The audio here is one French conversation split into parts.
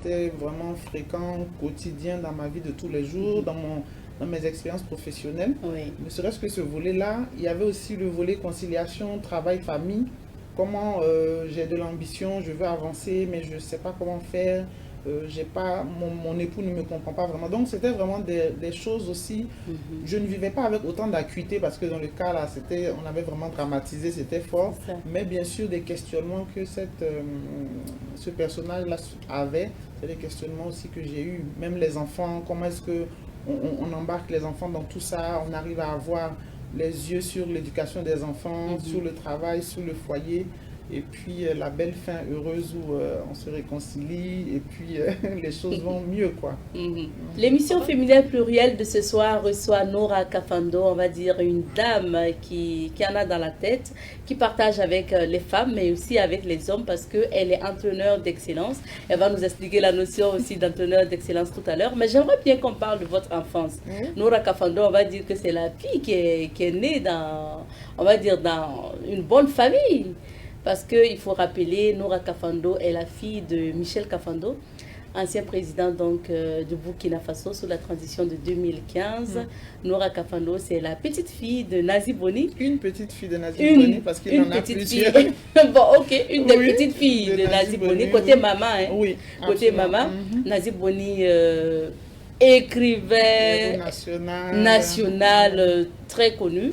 c'était vraiment fréquent, quotidien dans ma vie de tous les jours, dans mes expériences professionnelles. Oui. Ne serait-ce que ce volet-là, il y avait aussi le volet conciliation, travail, famille. Comment j'ai de l'ambition, je veux avancer, mais je ne sais pas comment faire. J'ai pas, mon époux ne me comprend pas vraiment. Donc c'était vraiment des choses aussi. Mhm. Je ne vivais pas avec autant d'acuité parce que dans le cas là, c'était, on avait vraiment dramatisé, c'était fort. C'est ça. Mais bien sûr, des questionnements que ce personnage-là avait, c'est des questionnements aussi que j'ai eu. Même les enfants, comment est-ce que on embarque les enfants dans tout ça, on arrive à avoir les yeux sur l'éducation des enfants, sur Mhm. le travail, sur le foyer. Et puis la belle fin heureuse où on se réconcilie et puis les choses vont mieux, quoi. Mhm. L'émission féminine plurielle de ce soir reçoit Nora Kafando, on va dire une dame qui en a dans la tête, qui partage avec les femmes, mais aussi avec les hommes, parce qu'elle est entraîneur d'excellence. Elle va nous expliquer la notion aussi d'entraîneur d'excellence tout à l'heure. Mais j'aimerais bien qu'on parle de votre enfance. Oui. Nora Kafando, on va dire que c'est la fille qui est née dans, on va dire, dans une bonne famille. Parce qu'il faut rappeler, Nora Kafando est la fille de Michel Kafando, ancien président donc, du Burkina Faso sous la transition de 2015. Nora Kafando, c'est la petite fille de Nazi Boni. Une petite fille de Nazim Boni parce qu'il en a petite plusieurs. fille. Bon, ok, une des Oui, petites filles de Nazi Boni, côté oui. maman. Hein. Oui, Côté absolument. maman, Mhm. Nazi Boni Héros écrivain national très connu. Mhm.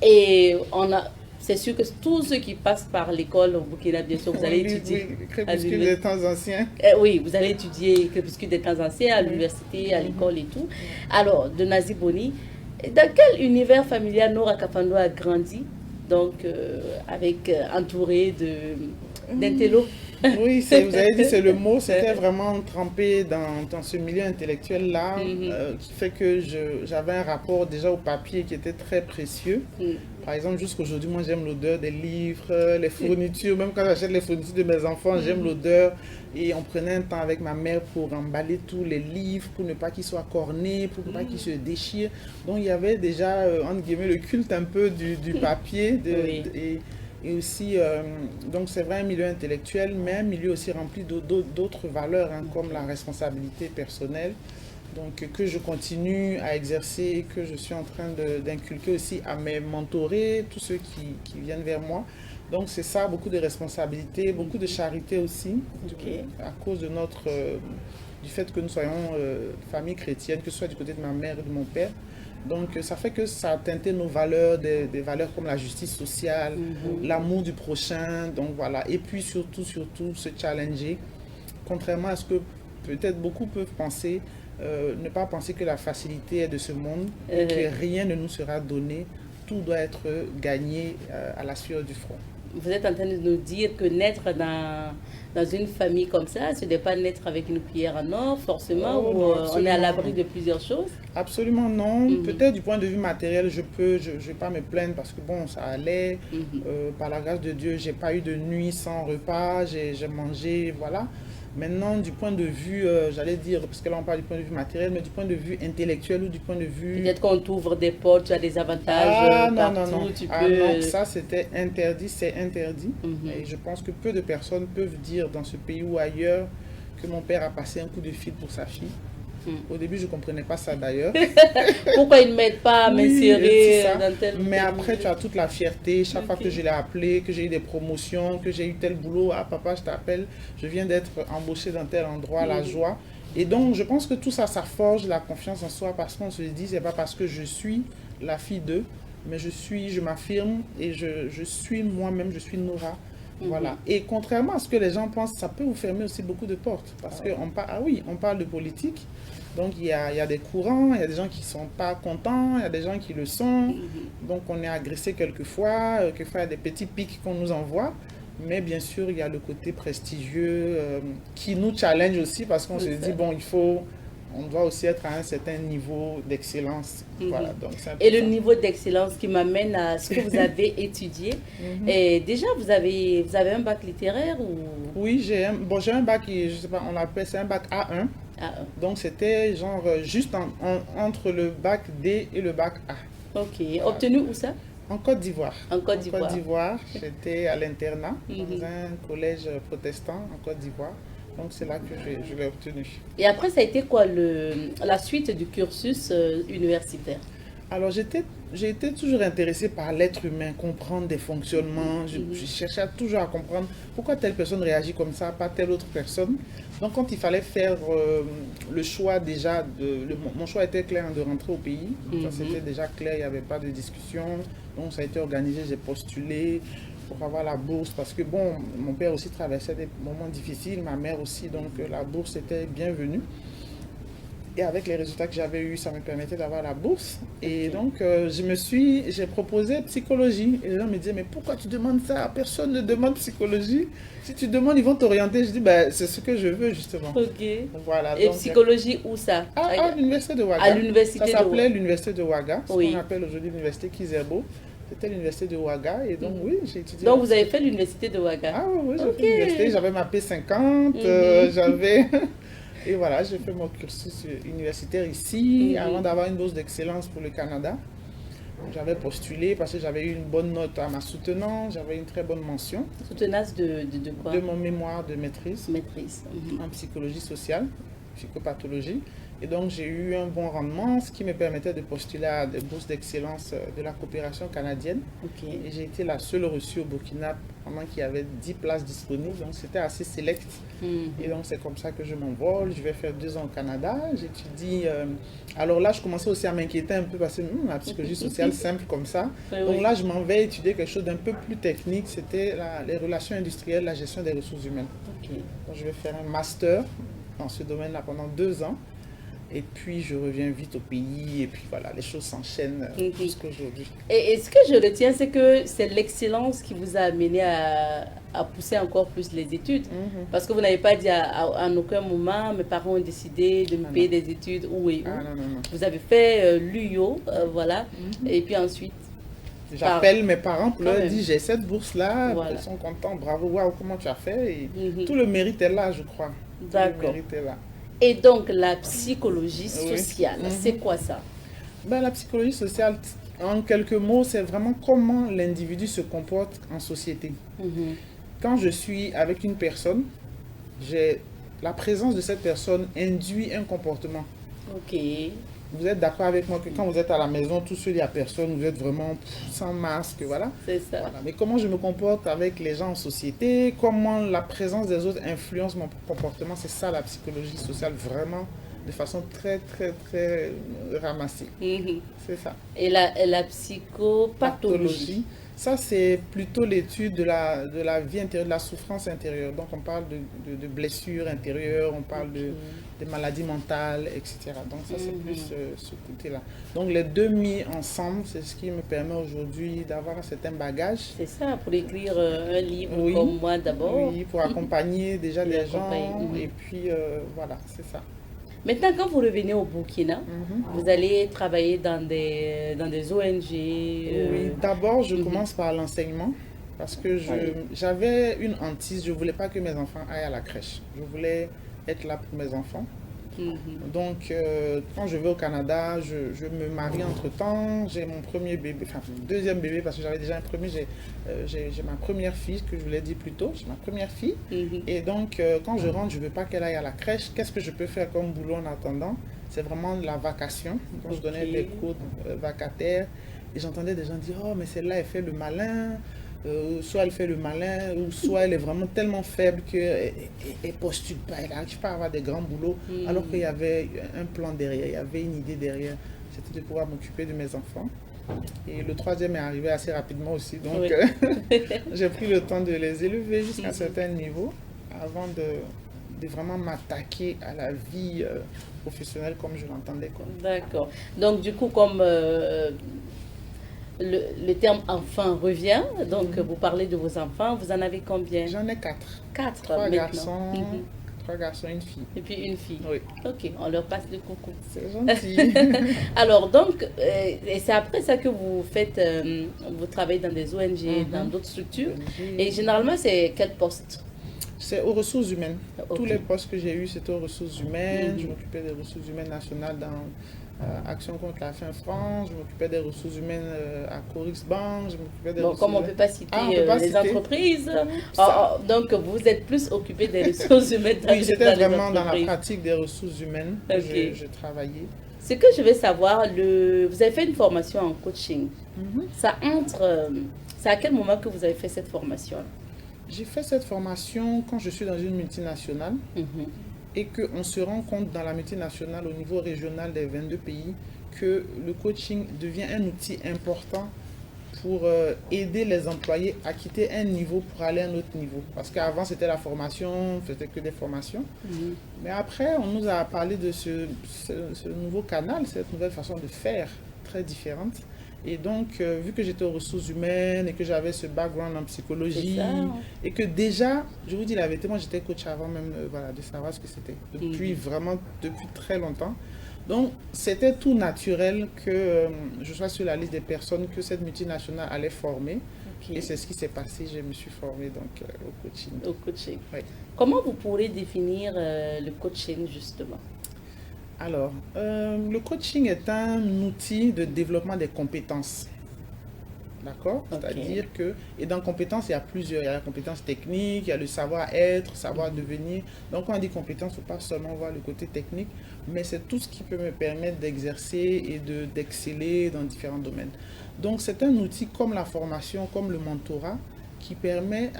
Et on a, c'est sûr que tous ceux qui passent par l'école au Burkina, bien sûr, vous allez On lit, étudier. oui, À Crépuscule l'université. des temps anciens. Oui, vous allez étudier Crépuscule des temps anciens à l'université, à l'école et tout. Alors, de Nazi Boni, dans quel univers familial Nora Kafando a grandi? Donc, entouré d'intello. Oui, vous avez dit, c'est le mot. C'était vraiment trempé dans ce milieu intellectuel-là, Mhm. qui fait que j'avais un rapport déjà au papier qui était très précieux. Mm. Par exemple, jusqu'aujourd'hui, moi, j'aime l'odeur des livres, les fournitures. Même quand j'achète les fournitures de mes enfants, j'aime l'odeur. Et on prenait un temps avec ma mère pour emballer tous les livres, pour ne pas qu'ils soient cornés, pour ne pas qu'ils se déchirent. Donc, il y avait déjà, entre guillemets, le culte un peu du papier. Oui. Et aussi, donc c'est vrai, un milieu intellectuel, mais un milieu aussi rempli d'autres valeurs, hein, comme la responsabilité personnelle, donc que je continue à exercer, que je suis en train d'inculquer aussi à mes mentorés, tous ceux qui viennent vers moi. Donc c'est ça, beaucoup de responsabilités, beaucoup de charité aussi, Ok. à cause de du fait que nous soyons famille chrétienne, que ce soit du côté de ma mère et de mon père. Donc ça fait que ça a teinté nos valeurs, des valeurs comme la justice sociale, l'amour du prochain, donc voilà. Et puis surtout, se challenger, contrairement à ce que peut-être beaucoup peuvent penser, ne pas penser que la facilité est de ce monde et que rien ne nous sera donné, tout doit être gagné à la sueur du front. Vous êtes en train de nous dire que naître dans une famille comme ça, ce n'est pas naître avec une cuillère en or, forcément, Oh, où non, on est à absolument l'abri non. de plusieurs choses. Absolument non. Mhm. Peut-être du point de vue matériel, je vais pas me plaindre parce que bon, ça allait. Mhm. Par la grâce de Dieu, j'ai pas eu de nuit sans repas, j'ai mangé, voilà. Maintenant, du point de vue, j'allais dire, parce que là on parle du point de vue matériel, mais du point de vue intellectuel ou du point de vue... Peut-être qu'on t'ouvre des portes, tu as des avantages Ah non, partout, non, non. tu Ah peux... non, ça c'était interdit, c'est interdit. Mhm. Et je pense que peu de personnes peuvent dire dans ce pays ou ailleurs que mon père a passé un coup de fil pour sa fille. Au début, je ne comprenais pas ça d'ailleurs. Pourquoi ils ne m'aident pas à Oui, m'insérer c'est ça. dans tel ou Mais tel après, tu milieu? as toute la fierté. Chaque fois Ok. que je l'ai appelé, que j'ai eu des promotions, que j'ai eu tel boulot, ah papa, je t'appelle, je viens d'être embauché dans tel endroit, la joie. Et donc, je pense que tout ça, ça forge la confiance en soi parce qu'on se dit, c'est pas parce que je suis la fille d'eux, mais je m'affirme et je suis moi-même, je suis Nora. Voilà. Et contrairement à ce que les gens pensent, ça peut vous fermer aussi beaucoup de portes. Parce qu'on ah oui, on parle de politique. Donc il y a des courants, il y a des gens qui ne sont pas contents, il y a des gens qui le sont. Donc on est agressé quelquefois, quelquefois il y a des petits pics qu'on nous envoie. Mais bien sûr, il y a le côté prestigieux qui nous challenge aussi parce qu'on se dit, bon, on doit aussi être à un certain niveau d'excellence. Voilà, donc c'est un peu Et le ça. niveau d'excellence qui m'amène à ce que vous avez étudié. Et déjà, vous avez un bac littéraire ou... Oui, j'ai un bac, je sais pas, on l'appelle, c'est un bac A1. Ah, Donc c'était genre juste entre le bac D et le bac A. ok. Obtenu où ça? En Côte d'Ivoire. En Côte d'Ivoire. J'étais à l'internat dans un collège protestant en Côte d'Ivoire. Donc c'est là que je l'ai obtenu. Et après, ça a été quoi la suite du cursus universitaire? Alors j'ai été toujours intéressée par l'être humain, comprendre des fonctionnements. Je cherchais toujours à comprendre pourquoi telle personne réagit comme ça, pas telle autre personne. Donc quand il fallait faire le choix déjà, mon choix était clair de rentrer au pays. Ça c'était déjà clair, il n'y avait pas de discussion. Donc ça a été organisé, j'ai postulé pour avoir la bourse parce que bon, mon père aussi traversait des moments difficiles, ma mère aussi, donc la bourse était bienvenue. Et avec les résultats que j'avais eus, ça me permettait d'avoir la bourse. Et donc, j'ai proposé psychologie. Et les gens me disaient, mais pourquoi tu demandes ça? Personne ne demande psychologie. Si tu demandes, ils vont t'orienter. Je dis, ben, c'est ce que je veux, justement. Ok. Voilà, et donc, psychologie, où ça? À l'université de Ouaga. À l'université ça s'appelait l'université de Ouaga, ce oui. qu'on appelle aujourd'hui l'université Kizerbo. C'était l'université de Ouaga. Et donc, oui, j'ai étudié. Donc, vous avez fait l'université de Ouaga? Ah oui, j'ai fait l'université. J'avais ma P50, j'avais... Et voilà, j'ai fait mon cursus universitaire ici avant d'avoir une bourse d'excellence pour le Canada. J'avais postulé parce que j'avais eu une bonne note à ma soutenance, j'avais une très bonne mention. Soutenance de quoi? De mon mémoire de maîtrise. Maîtrise. En psychologie sociale, psychopathologie. Et donc j'ai eu un bon rendement, ce qui me permettait de postuler à des bourses d'excellence de la coopération canadienne. Okay. Et j'ai été la seule reçue au Burkina pendant qu'il y avait 10 places disponibles, donc c'était assez select. Et donc c'est comme ça que je m'envole, je vais faire 2 ans au Canada, j'étudie... alors là je commençais aussi à m'inquiéter un peu parce que la psychologie sociale simple comme ça. Donc là je m'en vais étudier quelque chose d'un peu plus technique, c'était les relations industrielles, la gestion des ressources humaines. Okay. Donc je vais faire un master dans ce domaine-là pendant 2 ans. Et puis je reviens vite au pays et puis voilà, les choses s'enchaînent jusqu'aujourd'hui. Et ce que je retiens, c'est que c'est l'excellence qui vous a amené à pousser encore plus les études. Parce que vous n'avez pas dit à aucun moment, mes parents ont décidé de me payer des études ou et où. Non. Vous avez fait l'UIO, voilà, et puis ensuite... J'appelle mes parents pour leur dire, j'ai cette bourse-là, voilà. Ils sont contents, bravo, waouh, comment tu as fait et tout le mérite est là, je crois. D'accord. Tout le mérite est là. Et donc, la psychologie sociale, c'est quoi ça? Ben, la psychologie sociale, en quelques mots, c'est vraiment comment l'individu se comporte en société. Quand je suis avec une personne, la présence de cette personne induit un comportement. Ok. Vous êtes d'accord avec moi que quand vous êtes à la maison, tout seul, il n'y a personne, vous êtes vraiment sans masque, voilà. C'est ça. Voilà. Mais comment je me comporte avec les gens en société, comment la présence des autres influence mon comportement, c'est ça la psychologie sociale, vraiment, de façon très, très, très ramassée. C'est ça. Et la psychopathologie? Ça, c'est plutôt l'étude de la vie intérieure, de la souffrance intérieure. Donc, on parle de blessures intérieures, on parle de maladies mentales, etc. Donc, ça, c'est plus ce côté-là. Donc, les deux mis ensemble, c'est ce qui me permet aujourd'hui d'avoir un certain bagage. C'est ça, pour écrire un livre comme moi d'abord. Oui, pour accompagner déjà les gens. Et puis, voilà, c'est ça. Maintenant, quand vous revenez au Burkina, vous allez travailler dans des ONG. Oui, d'abord, je commence par l'enseignement parce que j'avais une hantise. Je ne voulais pas que mes enfants aillent à la crèche. Je voulais être là pour mes enfants. Donc, quand je vais au Canada, je me marie entre-temps. J'ai mon premier bébé, enfin, deuxième bébé parce que j'avais déjà un premier. J'ai ma première fille, que je vous l'ai dit plus tôt. J'ai ma première fille. Et donc, quand je rentre, je ne veux pas qu'elle aille à la crèche. Qu'est-ce que je peux faire comme boulot en attendant? C'est vraiment la vacation. Donc, je donnais des cours vacataires. Et j'entendais des gens dire, oh, mais celle-là, elle fait le malin. Soit elle fait le malin, ou soit elle est vraiment tellement faible qu'elle ne postule pas, elle n'arrive pas à avoir des grands boulots, alors qu'il y avait un plan derrière, il y avait une idée derrière, c'était de pouvoir m'occuper de mes enfants. Et le troisième est arrivé assez rapidement aussi, donc j'ai pris le temps de les élever jusqu'à un certain niveau, avant de vraiment m'attaquer à la vie professionnelle comme je l'entendais. D'accord. Donc du coup, comme... Le terme enfant revient, donc vous parlez de vos enfants, vous en avez combien? J'en ai 4. 4 3 garçons, 3 garçons et une fille. Et puis une fille. Oui. Ok, on leur passe le coucou. C'est gentil. Alors donc, et c'est après ça que vous faites, vous travaillez dans des ONG, dans d'autres structures. Et généralement, c'est quel poste? C'est aux ressources humaines. Ok. Tous les postes que j'ai eus, c'était aux ressources humaines. Je Mhm. m'occupais des ressources humaines nationales dans Action contre la faim France. Je m'occupais des ressources humaines à Corix Bank. Je m'occupais des Bon, ressources comme on ne humaines. peut pas citer Ah, on peut pas les citer. entreprises, Ça. donc vous êtes plus occupé des ressources humaines Oui, c'était dans les vraiment dans la entreprises. pratique des ressources humaines que Ok. je travaillais. Ce que je veux savoir, vous avez fait une formation en coaching. Mhm. C'est à quel moment que vous avez fait cette formation? J'ai fait cette formation quand je suis dans une multinationale Mhm. et qu'on se rend compte dans la multinationale au niveau régional des 22 pays que le coaching devient un outil important pour aider les employés à quitter un niveau pour aller à un autre niveau. Parce qu'avant, c'était la formation, on faisait que des formations. Mhm. Mais après, on nous a parlé de ce nouveau canal, cette nouvelle façon de faire très différente. Et donc, vu que j'étais aux ressources humaines et que j'avais ce background en C'est psychologie, ça. et que déjà, je vous dis la vérité, moi j'étais coach avant même voilà, de savoir ce que c'était. Depuis vraiment, depuis très longtemps. Donc, c'était tout naturel que je sois sur la liste des personnes que cette multinationale allait former. Ok. Et c'est ce qui s'est passé. Je me suis formé donc au coaching. Au coaching. Oui. Comment vous pourrez définir le coaching justement? Alors, le coaching est un outil de développement des compétences. D'accord? Ok. C'est-à-dire que, et dans compétences, il y a plusieurs. Il y a la compétence technique, il y a le savoir-être, savoir devenir. Donc, quand on dit compétence, il ne faut pas seulement voir le côté technique, mais c'est tout ce qui peut me permettre d'exercer et d'exceller dans différents domaines. Donc, c'est un outil comme la formation, comme le mentorat, qui permet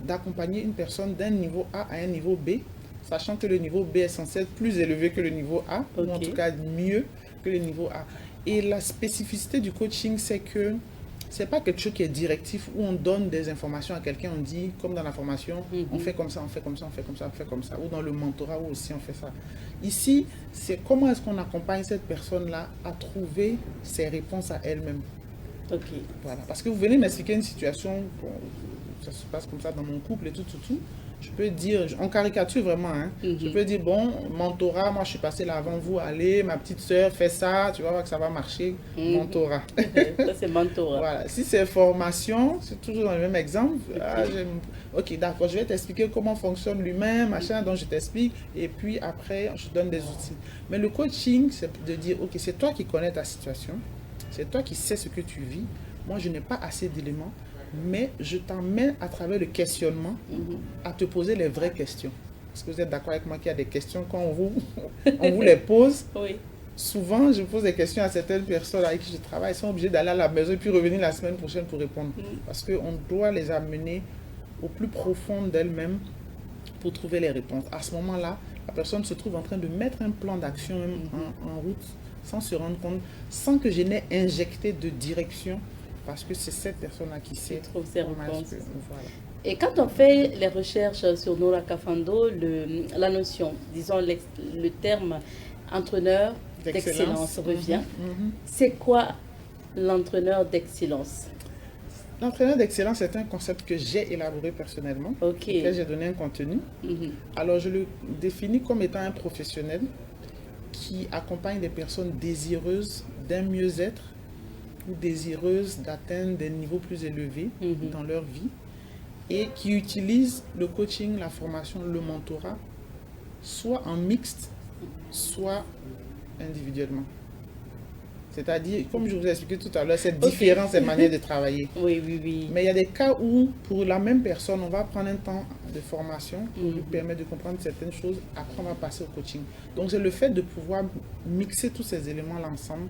d'accompagner une personne d'un niveau A à un niveau B, sachant que le niveau B est censé être plus élevé que le niveau A, ou en Ok. tout cas mieux que le niveau A. Et la spécificité du coaching, c'est que c'est pas quelque chose qui est directif où on donne des informations à quelqu'un, on dit, comme dans la formation, on fait comme ça, on fait comme ça, on fait comme ça, on fait comme ça, ou dans le mentorat où aussi on fait ça. Ici, c'est comment est-ce qu'on accompagne cette personne-là à trouver ses réponses à elle-même. Ok. Voilà. Parce que vous venez m'expliquer une situation, bon, ça se passe comme ça dans mon couple et tout. Je peux dire, en caricature vraiment, hein, je peux dire, bon, mentorat, moi je suis passé là avant vous, allez, ma petite soeur fait ça, tu vas voir que ça va marcher, mentorat. Ça, c'est mentorat. Voilà. Si c'est formation, c'est toujours dans le même exemple. Ah, ok, d'accord, je vais t'expliquer comment fonctionne l'humain, machin, donc je t'explique, et puis après, je donne des outils. Mais le coaching, c'est de dire, ok, c'est toi qui connais ta situation, c'est toi qui sais ce que tu vis. Moi, je n'ai pas assez d'éléments, mais je t'emmène à travers le questionnement à te poser les vraies questions. Est-ce que vous êtes d'accord avec moi qu'il y a des questions quand on vous les pose? Oui. Souvent, je pose des questions à certaines personnes avec qui je travaille. Ils sont obligés d'aller à la maison et puis revenir la semaine prochaine pour répondre. Parce qu'on doit les amener au plus profond d'elles-mêmes pour trouver les réponses. À ce moment-là, la personne se trouve en train de mettre un plan d'action en route sans se rendre compte, sans que je n'ai injecté de direction, parce que c'est cette personne-là qui sait. Trouve ses comment est-ce réponses. que- voilà. Et quand on fait les recherches sur Nora Kafando, la notion, disons le terme entraîneur d'excellence revient. Mhm. C'est quoi l'entraîneur d'excellence? L'entraîneur d'excellence est un concept que j'ai élaboré personnellement, Ok. auquel j'ai donné un contenu. Mhm. Alors, je le définis comme étant un professionnel qui accompagne des personnes désireuses d'un mieux-être ou désireuses d'atteindre des niveaux plus élevés dans leur vie et qui utilise le coaching, la formation, le mentorat, soit en mixte, soit individuellement. C'est-à-dire, comme je vous ai expliqué tout à l'heure, c'est différent cette manière de travailler. Oui, oui, oui. Mais il y a des cas où, pour la même personne, on va prendre un temps de formation pour lui permettre de comprendre certaines choses. Après, on va passer au coaching. Donc, c'est le fait de pouvoir mixer tous ces éléments-là ensemble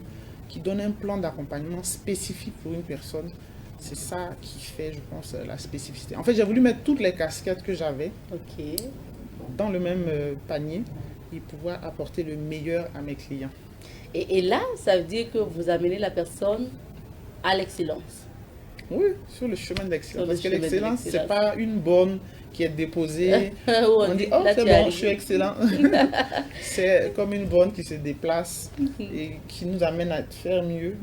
qui donne un plan d'accompagnement spécifique pour une personne. C'est ça qui fait, je pense, la spécificité. En fait, j'ai voulu mettre toutes les casquettes que j'avais Ok. dans le même panier et pouvoir apporter le meilleur à mes clients. Et là, ça veut dire que vous amenez la personne à l'excellence. Oui, sur le chemin d'excellence. Sur le Parce que chemin de l'excellence, c'est l'excellence. pas une borne qui est déposée. Où On dit, oh, là, c'est tu es bon, je suis arrivé. excellent. C'est comme une borne qui se déplace et qui nous amène à faire mieux,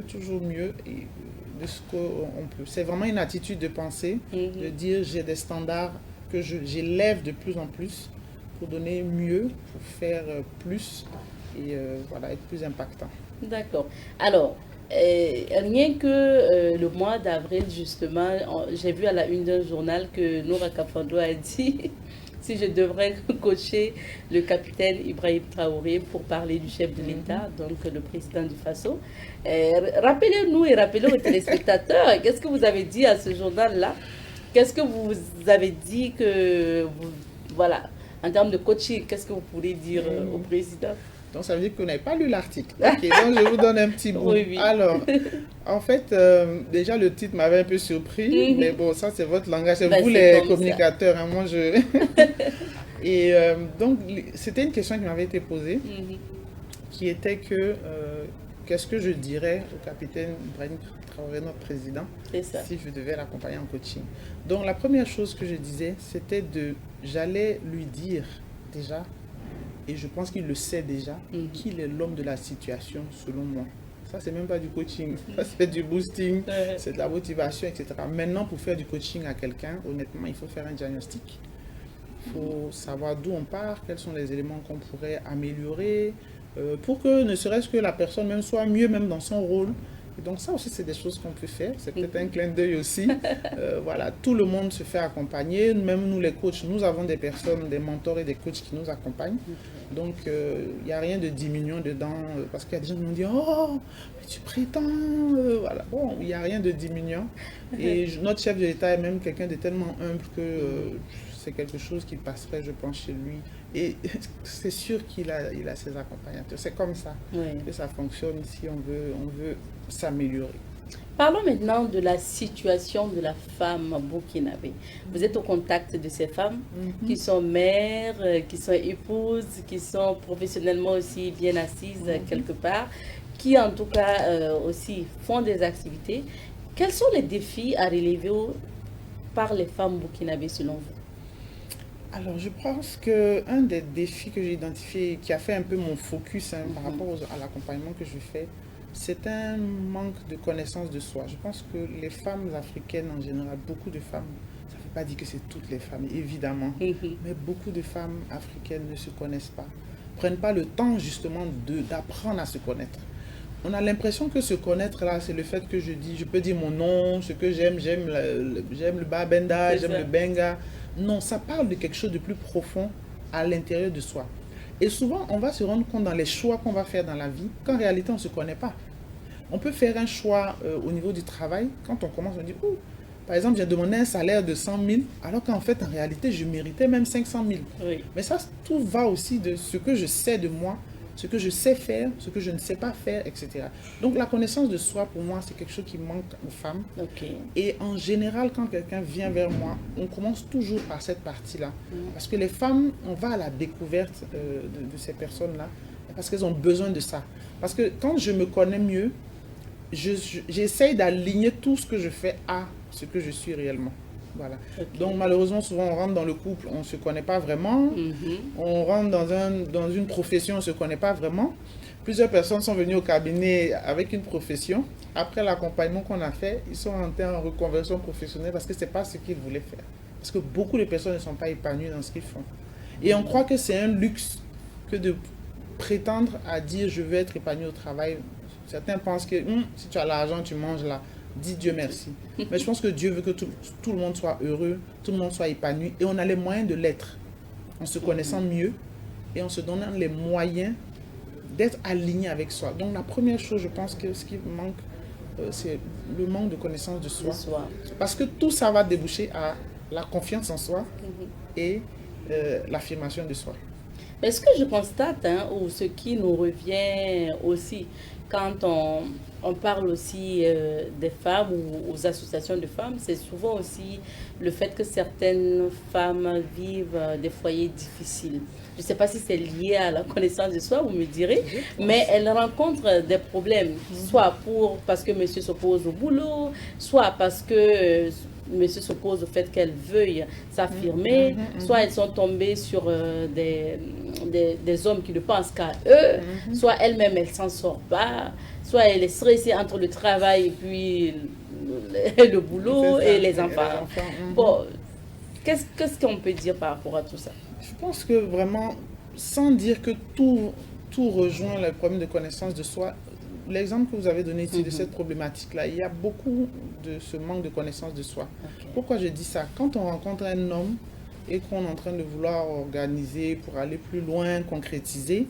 toujours mieux et de ce qu'on peut. C'est vraiment une attitude de pensée, de dire j'ai des standards que j'élève de plus en plus pour donner mieux, pour faire plus et voilà, être plus impactant. D'accord. Alors, Rien que le mois d'avril, justement, j'ai vu à la une d'un journal que Noura Kafando a dit si je devrais coacher le capitaine Ibrahim Traoré pour parler du chef de l'État, donc le président du Faso. Rappelez-nous et rappelez aux téléspectateurs, qu'est-ce que vous avez dit à ce journal-là? Qu'est-ce que vous avez dit que voilà, en termes de coaching, qu'est-ce que vous pourrez dire au président? Donc, ça veut dire que vous n'avez pas lu l'article. Ok, donc je vous donne un petit bout. Oui, oui. Alors, en fait, déjà, le titre m'avait un peu surpris, mais bon, ça, c'est votre langage. C'est vous les communicateurs. Hein, moi, je... Et donc, c'était une question qui m'avait été posée, qui était que, qu'est-ce que je dirais au capitaine Ibrahim Traoré, notre président, si je devais l'accompagner en coaching. Donc, la première chose que je disais, c'était j'allais lui dire, déjà, et je pense qu'il le sait déjà, qu'il est l'homme de la situation, selon moi. Ça, c'est même pas du coaching, ça, c'est du boosting, c'est de la motivation, etc. Maintenant, pour faire du coaching à quelqu'un, honnêtement, il faut faire un diagnostic. Il faut savoir d'où on part, quels sont les éléments qu'on pourrait améliorer, pour que ne serait-ce que la personne même soit mieux même dans son rôle. Et donc ça aussi, c'est des choses qu'on peut faire. C'est peut-être un clin d'œil aussi. Voilà, tout le monde se fait accompagner. Même nous, les coachs, nous avons des personnes, des mentors et des coachs qui nous accompagnent. Donc, il n'y a rien de diminuant dedans. Parce qu'il y a des gens qui m'ont dit « Oh, mais tu prétends !» Voilà. Bon, il n'y a rien de diminuant. Et notre chef de l'État est même quelqu'un de tellement humble que c'est quelque chose qui passerait, je pense, chez lui. Et c'est sûr qu'il a ses accompagnateurs. C'est comme ça que ça fonctionne si on veut s'améliorer. Parlons maintenant de la situation de la femme burkinabé. Vous êtes au contact de ces femmes qui sont mères, qui sont épouses, qui sont professionnellement aussi bien assises quelque part, qui en tout cas aussi font des activités. Quels sont les défis à relever par les femmes burkinabées selon vous? Alors, je pense qu'un des défis que j'ai identifié, qui a fait un peu mon focus par rapport à l'accompagnement que je fais, c'est un manque de connaissance de soi. Je pense que les femmes africaines en général, beaucoup de femmes, ça ne veut pas dire que c'est toutes les femmes, évidemment, mais beaucoup de femmes africaines ne se connaissent pas, ne prennent pas le temps justement d'apprendre à se connaître. On a l'impression que se connaître là, c'est le fait que je peux dire mon nom, ce que j'aime le babenda, j'aime le benga. Non, ça parle de quelque chose de plus profond à l'intérieur de soi. Et souvent, on va se rendre compte dans les choix qu'on va faire dans la vie qu'en réalité, on ne se connaît pas. On peut faire un choix au niveau du travail. Quand on commence, on dit, oh, par exemple, j'ai demandé un salaire de 100 000, alors qu'en fait, en réalité, je méritais même 500 000. Oui. Mais ça, tout va aussi de ce que je sais de moi, ce que je sais faire, ce que je ne sais pas faire, etc. Donc la connaissance de soi, pour moi, c'est quelque chose qui manque aux femmes. Et en général, quand quelqu'un vient vers moi, on commence toujours par cette partie-là. Parce que les femmes, on va à la découverte de ces personnes-là, parce qu'elles ont besoin de ça. Parce que quand je me connais mieux, j'essaye d'aligner tout ce que je fais à ce que je suis réellement. Voilà. Donc malheureusement, souvent on rentre dans le couple, on ne se connaît pas vraiment. On rentre dans une profession, on ne se connaît pas vraiment. Plusieurs personnes sont venues au cabinet avec une profession. Après l'accompagnement qu'on a fait, ils sont rentrés en reconversion professionnelle parce que ce n'est pas ce qu'ils voulaient faire. Parce que beaucoup de personnes ne sont pas épanouies dans ce qu'ils font. Et on croit que c'est un luxe que de prétendre à dire je veux être épanoui au travail. Certains pensent que si tu as l'argent, tu manges là. Dis Dieu merci. Mais je pense que Dieu veut que tout le monde soit heureux, tout le monde soit épanoui. Et on a les moyens de l'être. En se connaissant mieux et en se donnant les moyens d'être aligné avec soi. Donc la première chose, je pense que ce qui manque, c'est le manque de connaissance de soi. Parce que tout ça va déboucher à la confiance en soi et l'affirmation de soi. Mais ce que je constate, ou ce qui nous revient aussi, quand on parle aussi des femmes ou aux associations de femmes, c'est souvent aussi le fait que certaines femmes vivent des foyers difficiles. Je ne sais pas si c'est lié à la connaissance de soi, vous me direz, mais elles rencontrent des problèmes, soit parce que monsieur s'oppose au boulot, soit parce que monsieur s'oppose au fait qu'elles veuillent s'affirmer, soit elles sont tombées sur des hommes qui ne pensent qu'à eux, soit elles-mêmes elles ne s'en sortent pas, soit elle est stressée entre le travail et puis le boulot et les enfants. Bon, qu'est-ce qu'on peut dire par rapport à tout ça? Je pense que vraiment, sans dire que tout rejoint le problème de connaissance de soi, l'exemple que vous avez donné ici de Mhm. cette problématique-là, il y a beaucoup de ce manque de connaissance de soi. Ok. Pourquoi je dis ça? Quand on rencontre un homme et qu'on est en train de vouloir organiser pour aller plus loin, concrétiser,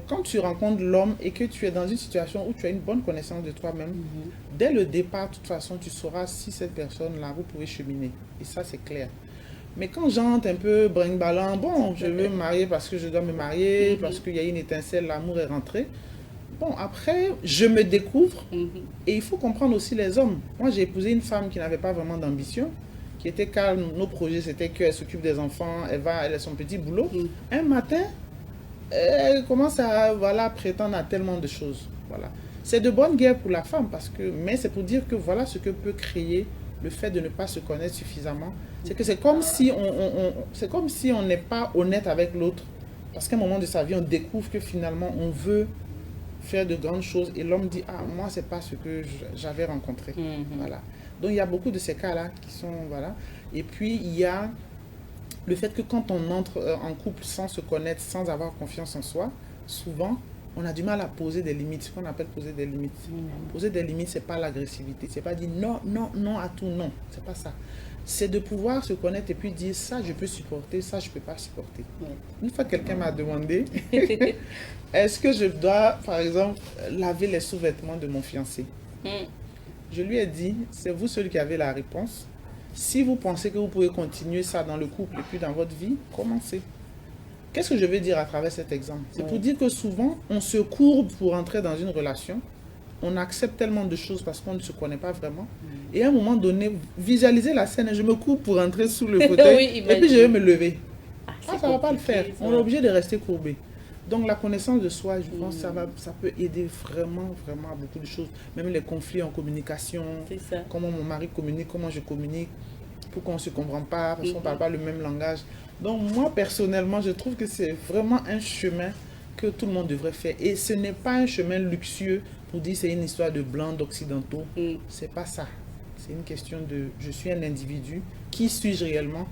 quand tu rencontres l'homme et que tu es dans une situation où tu as une bonne connaissance de toi-même, Mhm. dès le départ, de toute façon, tu sauras si cette personne-là, vous pouvez cheminer. Et ça, c'est clair. Mais quand j'entre un peu brinque-ballant, bon, je veux me marier parce que je dois me marier, parce Mhm. qu'il y a une étincelle, l'amour est rentré. Bon, après, je me découvre Mhm. et il faut comprendre aussi les hommes. Moi, j'ai épousé une femme qui n'avait pas vraiment d'ambition, qui était calme. Nos projets, c'était qu'elle s'occupe des enfants, elle a son petit boulot. Mhm. Un matin, elle commence à voilà, prétendre à tellement de choses. Voilà. C'est de bonne guerre pour la femme, mais c'est pour dire que voilà ce que peut créer le fait de ne pas se connaître suffisamment. C'est que c'est comme si on n'est pas honnête avec l'autre. Parce qu'à un moment de sa vie, on découvre que finalement, on veut faire de grandes choses et l'homme dit, ah, moi, c'est pas ce que j'avais rencontré. Mhm. Voilà. Donc, il y a beaucoup de ces cas-là qui sont, voilà. Et puis, il y a le fait que quand on entre en couple sans se connaître, sans avoir confiance en soi, souvent, on a du mal à poser des limites, ce qu'on appelle poser des limites. Mhm. Poser des limites, c'est pas l'agressivité, c'est pas dire non, non, non à tout, non, c'est pas ça. C'est de pouvoir se connaître et puis dire ça, je peux supporter, ça, je peux pas supporter. Ouais. Une fois, quelqu'un m'a demandé, est-ce que je dois, par exemple, laver les sous-vêtements de mon fiancé? Mhm. Je lui ai dit, c'est vous celui qui avez la réponse. Si vous pensez que vous pouvez continuer ça dans le couple et puis dans votre vie, commencez. Qu'est-ce que je veux dire à travers cet exemple? C'est pour Ouais. dire que souvent, on se courbe pour entrer dans une relation. On accepte tellement de choses parce qu'on ne se connaît pas vraiment. Et à un moment donné, visualisez la scène, je me courbe pour entrer sous le fauteuil Oui, et puis je imagine. vais me lever. Ah, Ah, c'est ça ne va pas le faire. compliqué, ça. On est obligé de rester courbé. Donc la connaissance de soi, je pense que Mm. ça peut aider vraiment, vraiment à beaucoup de choses. Même les conflits en communication, C'est ça. comment mon mari communique, comment je communique, pourquoi on ne se comprend pas, parce qu'on ne Mhm. parle pas le même langage. Donc moi, personnellement, je trouve que c'est vraiment un chemin que tout le monde devrait faire. Et ce n'est pas un chemin luxueux pour dire c'est une histoire de blancs, d'occidentaux. Mm. C'est pas ça. C'est une question de je suis un individu. Qui suis-je réellement?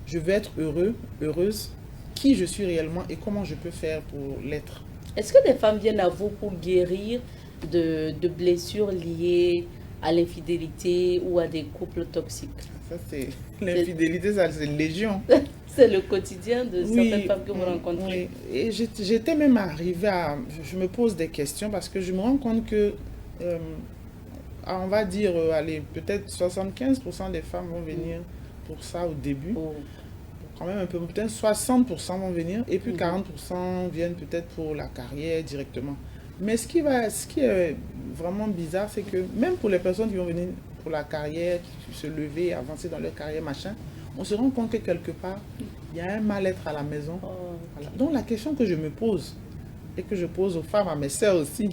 Je veux être heureux, heureuse. Qui je suis réellement et comment je peux faire pour l'être. Est-ce que des femmes viennent à vous pour guérir de blessures liées à l'infidélité ou à des couples toxiques? Ça, c'est l'infidélité, ça, c'est légion. C'est le quotidien de certaines Oui, femmes que vous rencontrez. oui. Et j'étais même arrivée à... Je me pose des questions parce que je me rends compte que, on va dire, allez, peut-être 75% des femmes vont venir pour ça au début. Oh. Quand même un peu, peut-être 60% vont venir et puis Mhm. 40% viennent peut-être pour la carrière directement. Mais ce qui est vraiment bizarre, c'est que même pour les personnes qui vont venir pour la carrière, qui se lever, avancer dans leur carrière, machin, on se rend compte que quelque part, il y a un mal-être à la maison. Oh. Voilà. Donc la question que je me pose, et que je pose aux femmes, à mes sœurs aussi,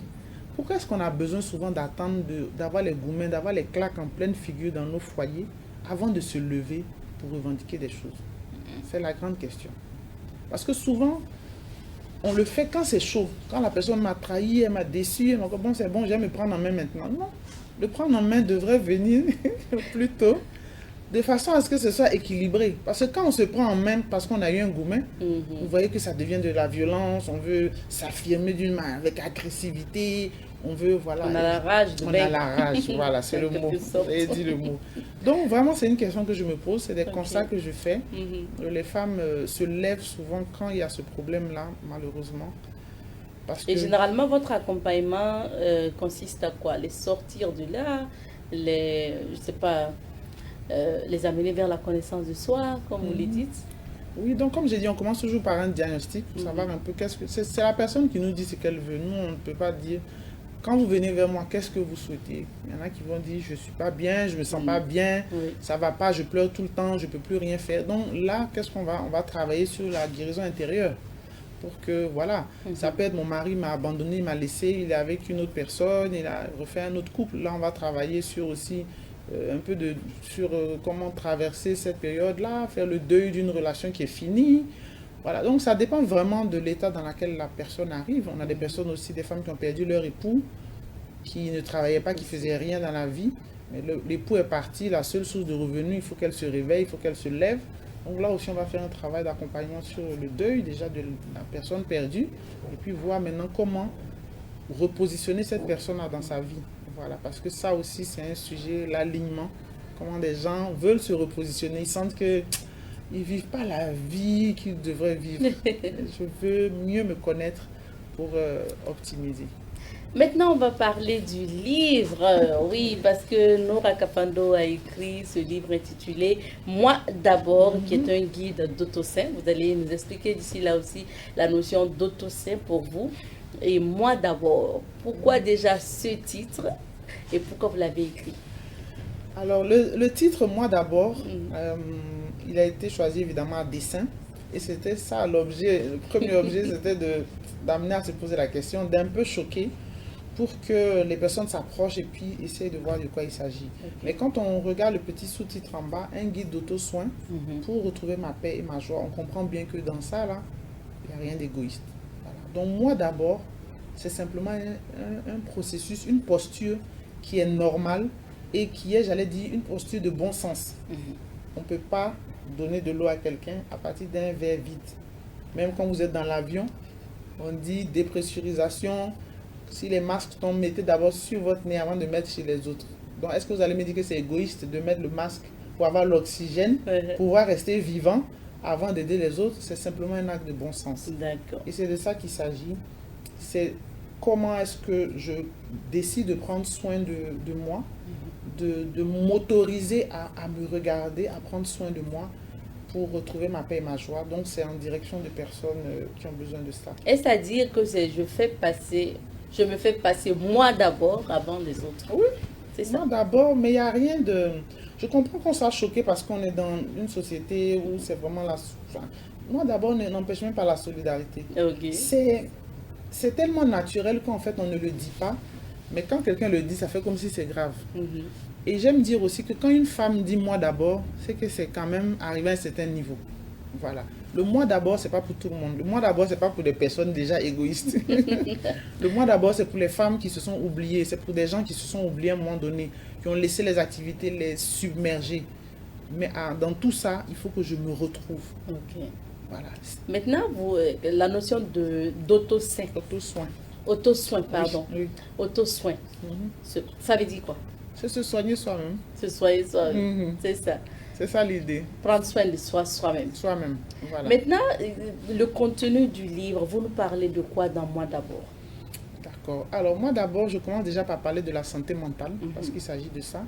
pourquoi est-ce qu'on a besoin souvent d'attendre, d'avoir les gourmets, d'avoir les claques en pleine figure dans nos foyers, avant de se lever pour revendiquer des choses? C'est la grande question. Parce que souvent, on le fait quand c'est chaud. Quand la personne m'a trahi, elle m'a déçu, elle m'a dit, bon, c'est bon, je vais me prendre en main maintenant. Non, le prendre en main devrait venir plus tôt, de façon à ce que ce soit équilibré. Parce que quand on se prend en main parce qu'on a eu un gourmet, Mhm. vous voyez que ça devient de la violence, on veut s'affirmer d'une main avec agressivité, on veut, voilà. On a la rage de On a vaincre. la rage, voilà, c'est le En mot. quelque sorte. Vous avez dit le mot. Donc vraiment, c'est une question que je me pose, c'est des Ok. constats que je fais. Mhm. Les femmes se lèvent souvent quand il y a ce problème-là, malheureusement. Parce Et que généralement, votre accompagnement consiste à quoi? Les sortir de là, je sais pas, les amener vers la connaissance de soi, comme vous le dites. oui, donc comme j'ai dit, on commence toujours par un diagnostic pour savoir un peu qu'est-ce que c'est la personne qui nous dit ce qu'elle veut. Nous, on ne peut pas dire quand vous venez vers moi, qu'est-ce que vous souhaitez? Il y en a qui vont dire je suis pas bien, je me sens pas bien, Oui. ça va pas, je pleure tout le temps, je peux plus rien faire. Donc là, qu'est-ce qu'on va? On va travailler sur la guérison intérieure. Pour que, voilà, ça peut être mon mari m'a abandonné, il m'a laissé, il est avec une autre personne, il a refait un autre couple. Là, on va travailler sur aussi un peu sur comment traverser cette période-là, faire le deuil d'une relation qui est finie. Voilà, donc ça dépend vraiment de l'état dans lequel la personne arrive. On a des personnes aussi, des femmes qui ont perdu leur époux, qui ne travaillaient pas, qui faisaient rien dans la vie. Mais l'époux est parti, la seule source de revenus, il faut qu'elle se réveille, il faut qu'elle se lève. Donc là aussi, on va faire un travail d'accompagnement sur le deuil déjà de la personne perdue. Et puis voir maintenant comment repositionner cette personne-là dans sa vie. Voilà, parce que ça aussi, c'est un sujet, l'alignement. Comment des gens veulent se repositionner, ils sentent que ils vivent pas la vie qu'ils devraient vivre. Je veux mieux me connaître pour optimiser. Maintenant, on va parler du livre. Oui, parce que Nora Kafando a écrit ce livre intitulé Moi d'abord, qui est un guide d'auto-sain. Vous allez nous expliquer d'ici là aussi la notion d'auto-sain pour vous. Et Moi d'abord, pourquoi déjà ce titre et pourquoi vous l'avez écrit? Alors, le titre Moi d'abord, il a été choisi évidemment à dessein. Et c'était ça l'objet. Le premier objet, c'était d'amener à se poser la question, d'un peu choquer, pour que les personnes s'approchent et puis essayent de voir de quoi il s'agit. Ok. Mais quand on regarde le petit sous-titre en bas, un guide d'auto-soin pour retrouver ma paix et ma joie, on comprend bien que dans ça, là, il n'y a rien d'égoïste. Voilà. Donc moi d'abord, c'est simplement un processus, une posture qui est normale et qui est, j'allais dire, une posture de bon sens. On ne peut pas donner de l'eau à quelqu'un à partir d'un verre vide. Même quand vous êtes dans l'avion, on dit dépressurisation. Si les masques tombent, mettez d'abord sur votre nez avant de mettre chez les autres. Donc, est-ce que vous allez me dire que c'est égoïste de mettre le masque pour avoir l'oxygène, pour pouvoir rester vivant avant d'aider les autres? C'est simplement un acte de bon sens. D'accord. Et c'est de ça qu'il s'agit. C'est comment est-ce que je décide de prendre soin de moi, de m'autoriser à me regarder, à prendre soin de moi pour retrouver ma paix et ma joie. Donc, c'est en direction de personnes qui ont besoin de ça. Est-ce à dire que je me fais passer moi d'abord avant les autres? Oui, C'est ça. moi d'abord, mais il n'y a rien de... Je comprends qu'on soit choqué parce qu'on est dans une société où c'est vraiment la... Enfin, moi d'abord, n'empêche même pas la solidarité. Ok. C'est tellement naturel qu'en fait, on ne le dit pas. Mais quand quelqu'un le dit, ça fait comme si c'est grave. Et j'aime dire aussi que quand une femme dit moi d'abord, c'est que c'est quand même arrivé à un certain niveau. Voilà. Le moi d'abord, c'est pas pour tout le monde. Le moi d'abord, c'est pas pour des personnes déjà égoïstes. Le moi d'abord, c'est pour les femmes qui se sont oubliées. C'est pour des gens qui se sont oubliés à un moment donné, qui ont laissé les activités les submerger. Mais dans tout ça, il faut que je me retrouve. Ok. Voilà. Maintenant, la notion d'auto-sain. Auto-soin. Auto-soin, pardon. Oui. Auto-soin. Ça veut dire quoi? C'est se soigner soi-même. Se soigner soi-même. C'est ça. C'est ça l'idée. Prendre soin de soi, soi-même. Soi-même. Voilà. Maintenant, le contenu du livre, vous nous parlez de quoi dans Moi d'abord? D'accord. Alors moi d'abord, je commence déjà par parler de la santé mentale, parce qu'il s'agit de ça.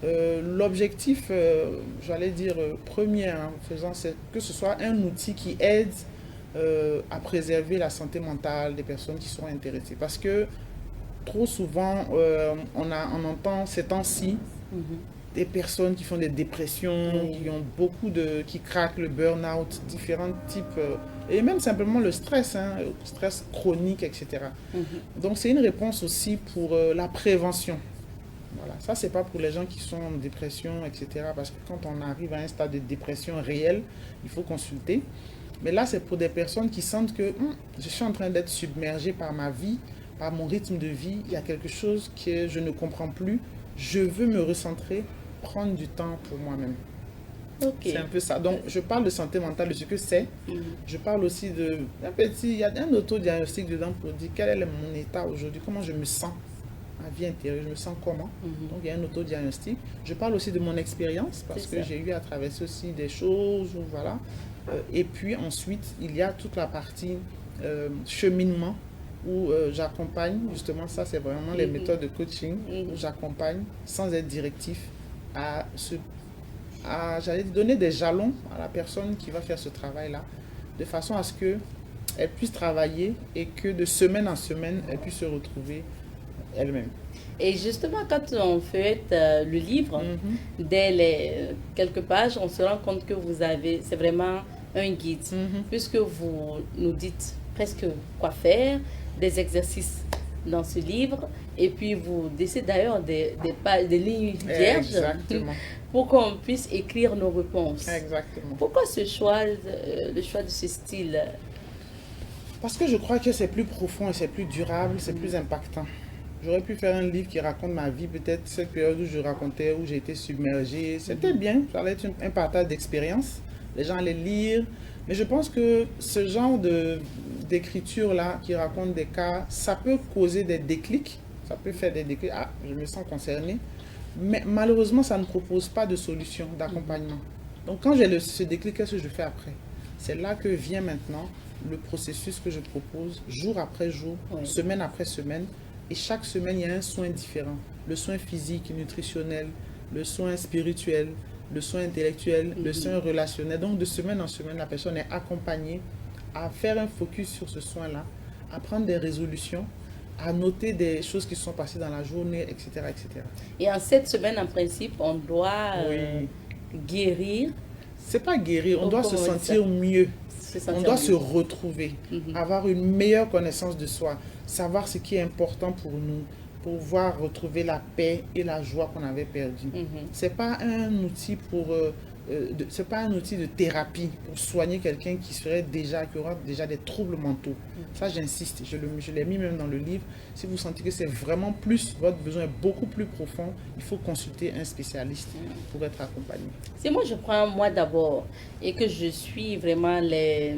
L'objectif, j'allais dire, premier en faisant, c'est que ce soit un outil qui aide à préserver la santé mentale des personnes qui sont intéressées. Parce que trop souvent, on entend ces temps-ci des personnes qui font des dépressions, qui ont qui craquent, le burn-out, différents types, et même simplement le stress, le stress chronique, etc. Donc c'est une réponse aussi pour la prévention. Voilà. Ça, c'est pas pour les gens qui sont en dépression, etc. Parce que quand on arrive à un stade de dépression réel, il faut consulter. Mais là, c'est pour des personnes qui sentent que je suis en train d'être submergé par ma vie, par mon rythme de vie. Il y a quelque chose que je ne comprends plus. Je veux me recentrer, prendre du temps pour moi-même. Okay. C'est un peu ça. Donc, je parle de santé mentale, de ce que c'est. Je parle aussi il y a un autodiagnostic dedans pour dire quel est mon état aujourd'hui, comment je me sens, ma vie intérieure, je me sens comment. Donc, il y a un autodiagnostic. Je parle aussi de mon expérience parce que j'ai eu à traverser aussi des choses, voilà. Et puis ensuite, il y a toute la partie cheminement où j'accompagne, justement, ça c'est vraiment les méthodes de coaching, où j'accompagne sans être directif j'allais donner des jalons à la personne qui va faire ce travail-là, de façon à ce qu'elle puisse travailler et que de semaine en semaine, elle puisse se retrouver elle-même. Et justement, quand on fait le livre, dès les quelques pages, on se rend compte que c'est vraiment un guide, puisque vous nous dites presque quoi faire, des exercices dans ce livre, et puis vous décidez d'ailleurs des lignes vierges pour qu'on puisse écrire nos réponses. Exactement. Pourquoi le choix de ce style? Parce que je crois que c'est plus profond et c'est plus durable, c'est plus impactant. J'aurais pu faire un livre qui raconte ma vie, peut-être cette période où je racontais, où j'ai été submergée. C'était bien, ça allait être un partage d'expérience. Les gens allaient lire. Mais je pense que ce genre d'écriture là qui racontent des cas, ça peut causer des déclics, ça peut faire des déclics, ah, je me sens concerné, mais malheureusement, ça ne propose pas de solution, d'accompagnement. Donc quand j'ai ce déclic, qu'est-ce que je fais après? C'est là que vient maintenant le processus que je propose, jour après jour, semaine après semaine, et chaque semaine, il y a un soin différent. Le soin physique, nutritionnel, le soin spirituel, le soin intellectuel, le soin relationnel. Donc de semaine en semaine, la personne est accompagnée à faire un focus sur ce soin-là, à prendre des résolutions, à noter des choses qui sont passées dans la journée, etc. etc. Et en cette semaine, en principe, on doit guérir. C'est pas guérir, on doit se sentir mieux. On doit se retrouver, avoir une meilleure connaissance de soi, savoir ce qui est important pour nous, pour pouvoir retrouver la paix et la joie qu'on avait perdue. C'est pas un outil c'est pas un outil de thérapie pour soigner quelqu'un qui aura déjà des troubles mentaux. Ça, j'insiste, je l'ai mis même dans le livre. Si vous sentez que c'est vraiment plus, votre besoin est beaucoup plus profond, il faut consulter un spécialiste pour être accompagné. Si moi je prends moi d'abord et que je suis vraiment les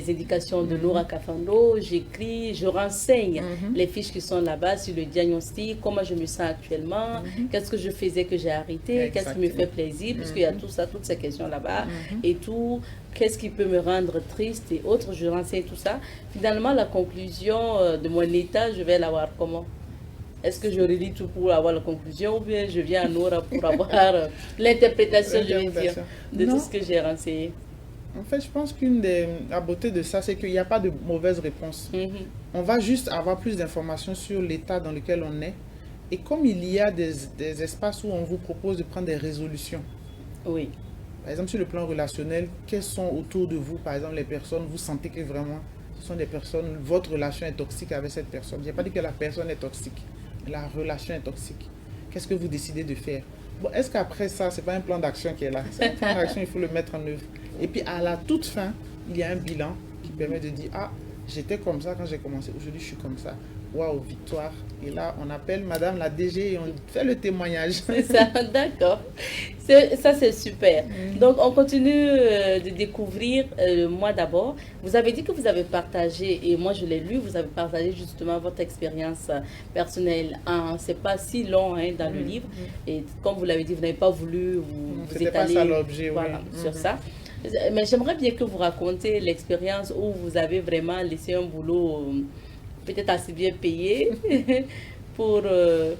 indications de Laura Kafando, j'écris, je renseigne les fiches qui sont là-bas sur le diagnostic, comment je me sens actuellement, qu'est-ce que je faisais que j'ai arrêté, qu'est-ce qui me fait plaisir, puisqu'il y a tout ça, toutes ces questions là-bas, et tout, qu'est-ce qui peut me rendre triste et autres, je renseigne tout ça. Finalement, la conclusion de mon état, je vais l'avoir comment? Est-ce que je relis tout pour avoir la conclusion ou bien je viens à Nora pour avoir l'interprétation, je vais dire, de tout ce que j'ai renseigné? En fait, je pense la beauté de ça, c'est qu'il n'y a pas de mauvaise réponse. On va juste avoir plus d'informations sur l'état dans lequel on est. Et comme il y a des espaces où on vous propose de prendre des résolutions. Oui. Par exemple, sur le plan relationnel, quelles sont autour de vous, par exemple, les personnes, vous sentez que vraiment, ce sont des personnes, votre relation est toxique avec cette personne. Je n'ai pas dit que la personne est toxique, mais la relation est toxique. Qu'est-ce que vous décidez de faire? Bon, est-ce qu'après ça, ce n'est pas un plan d'action qui est là? C'est un plan d'action, il faut le mettre en œuvre. Et puis à la toute fin, il y a un bilan qui permet de dire, ah, j'étais comme ça quand j'ai commencé, aujourd'hui je suis comme ça. Waouh, victoire. Et là, on appelle Madame la DG et on fait le témoignage. C'est ça, d'accord. Ça, c'est super. Donc, on continue de découvrir, moi d'abord. Vous avez dit que vous avez partagé, et moi je l'ai lu, vous avez partagé justement votre expérience personnelle. C'est pas si long dans le livre. Et comme vous l'avez dit, vous n'avez pas voulu vous étaler pas ça l'objet, sur ça. Mais j'aimerais bien que vous racontiez l'expérience où vous avez vraiment laissé un boulot peut-être assez bien payé pour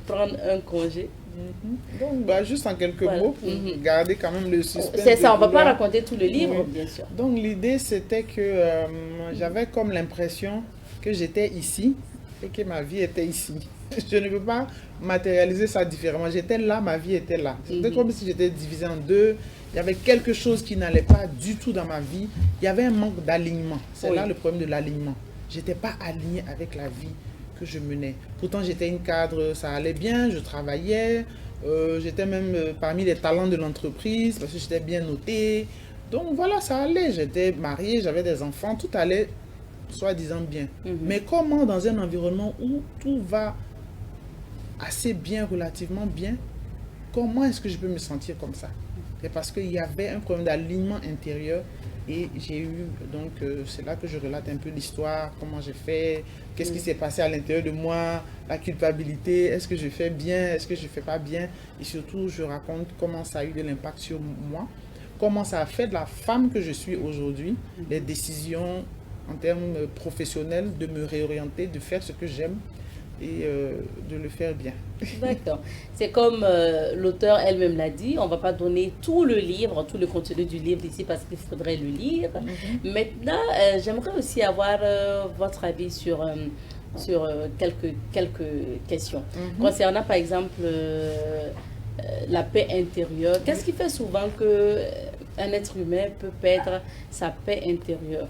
prendre un congé. Donc, juste en quelques mots, pour garder quand même le suspense. C'est ça, on ne va pas raconter tout le livre, bien sûr. Donc, l'idée, c'était que j'avais comme l'impression que j'étais ici et que ma vie était ici. Je ne peux pas matérialiser ça différemment. J'étais là, ma vie était là. C'était comme si j'étais divisé en deux. Il y avait quelque chose qui n'allait pas du tout dans ma vie. Il y avait un manque d'alignement. C'est là le problème de l'alignement. Je n'étais pas alignée avec la vie que je menais. Pourtant, j'étais une cadre, ça allait bien, je travaillais. J'étais même parmi les talents de l'entreprise parce que j'étais bien notée. Donc voilà, ça allait. J'étais mariée, j'avais des enfants, tout allait soi-disant bien. Mais comment dans un environnement où tout va assez bien, relativement bien, comment est-ce que je peux me sentir comme ça? C'est parce qu'il y avait un problème d'alignement intérieur et j'ai eu, donc c'est là que je relate un peu l'histoire, comment j'ai fait, qu'est-ce qui s'est passé à l'intérieur de moi, la culpabilité, est-ce que je fais bien, est-ce que je ne fais pas bien, et surtout je raconte comment ça a eu de l'impact sur moi, comment ça a fait de la femme que je suis aujourd'hui, les décisions en termes professionnels, de me réorienter, de faire ce que j'aime et de le faire bien. D'accord. C'est comme l'auteur elle-même l'a dit, on ne va pas donner tout le livre, tout le contenu du livre ici parce qu'il faudrait le lire. Maintenant, j'aimerais aussi avoir votre avis sur quelques questions. Concernant par exemple la paix intérieure, qu'est-ce qui fait souvent qu'un être humain peut perdre sa paix intérieure?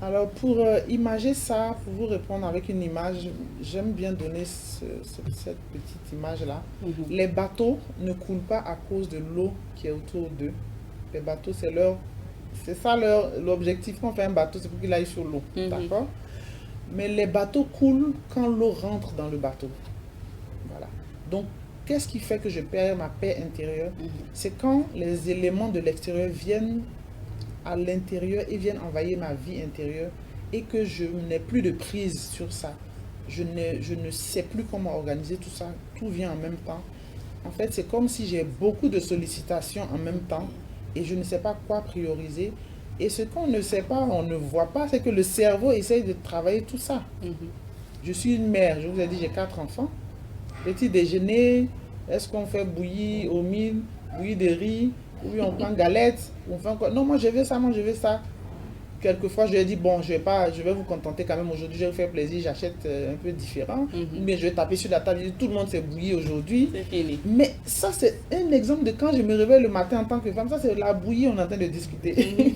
Alors, pour imager ça, pour vous répondre avec une image, j'aime bien donner cette petite image-là. Les bateaux ne coulent pas à cause de l'eau qui est autour d'eux. Les bateaux, c'est ça l'objectif. Quand on fait un bateau, c'est pour qu'il aille sur l'eau. D'accord? Mais les bateaux coulent quand l'eau rentre dans le bateau. Voilà. Donc, qu'est-ce qui fait que je perds ma paix intérieure? C'est quand les éléments de l'extérieur viennent à l'intérieur et viennent envahir ma vie intérieure et que je n'ai plus de prise sur ça. Je ne sais plus comment organiser tout ça. Tout vient en même temps. En fait, c'est comme si j'ai beaucoup de sollicitations en même temps et je ne sais pas quoi prioriser. Et ce qu'on ne sait pas, on ne voit pas, c'est que le cerveau essaye de travailler tout ça. Je suis une mère, je vous ai dit, j'ai 4 enfants. Petit déjeuner, est-ce qu'on fait bouillie au mil, bouillie de riz, ou bien on prend galette, on fait encore... Non, moi je veux ça, moi je veux ça. Quelquefois, je lui ai dit, bon, je vais vous contenter quand même aujourd'hui, je vais vous faire plaisir, j'achète un peu différent. Ou bien je vais taper sur la table, je dis, tout le monde s'est bouilli aujourd'hui. C'est fini. Mais ça, c'est un exemple de quand je me réveille le matin en tant que femme. Ça, c'est la bouillie, on est en train de discuter.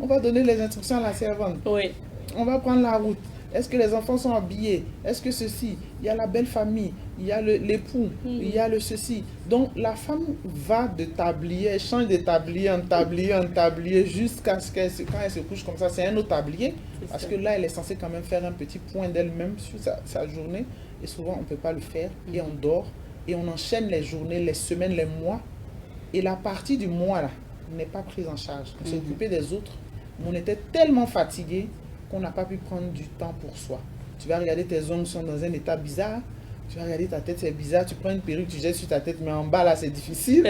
On va donner les instructions à la servante. Oui. On va prendre la route. Est-ce que les enfants sont habillés? Est-ce que ceci? Il y a la belle famille, il y a l'époux, il y a le ceci. Donc la femme va de tablier, elle change de tablier en tablier en tablier jusqu'à ce qu'elle quand elle se couche comme ça, c'est un autre tablier. Parce que là, elle est censée quand même faire un petit point d'elle-même sur sa journée. Et souvent, on ne peut pas le faire et on dort. Et on enchaîne les journées, les semaines, les mois. Et la partie du mois là n'est pas prise en charge. On s'est occupé des autres. Mais on était tellement fatigué qu'on n'a pas pu prendre du temps pour soi. Tu vas regarder tes ongles sont dans un état bizarre, tu vas regarder ta tête, c'est bizarre, tu prends une perruque, tu jettes sur ta tête, mais en bas là c'est difficile,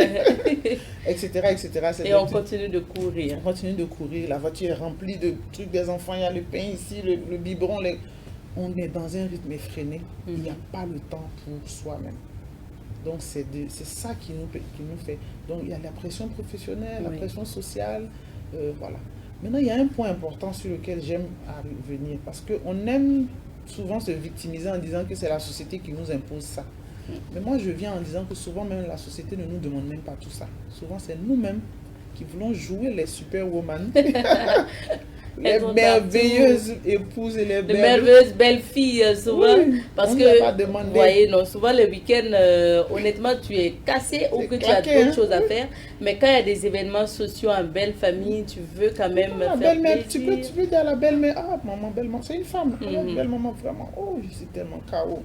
etc. etc. Et on continue de courir. On continue de courir, la voiture est remplie de trucs des enfants, il y a le pain ici, le biberon, on est dans un rythme effréné, il n'y a pas le temps pour soi-même. Donc c'est ça qui nous fait. Donc il y a la pression professionnelle, la pression sociale, voilà. Maintenant, il y a un point important sur lequel j'aime venir, parce qu'on aime souvent se victimiser en disant que c'est la société qui nous impose ça. Mais moi, je viens en disant que souvent même la société ne nous demande même pas tout ça. Souvent, c'est nous-mêmes qui voulons jouer les superwoman, les merveilleuses épouses et les merveilleuses belles filles, souvent. Oui, parce que, vous voyez, non, souvent le week-end, honnêtement, tu es cassé ou que tu as d'autres choses à faire. Mais quand il y a des événements sociaux en belle famille, tu veux quand même faire plaisir. Tu peux dire à la belle-mère, ah, maman, belle-maman, c'est une femme. Belle-maman, vraiment, oh, je suis tellement KO.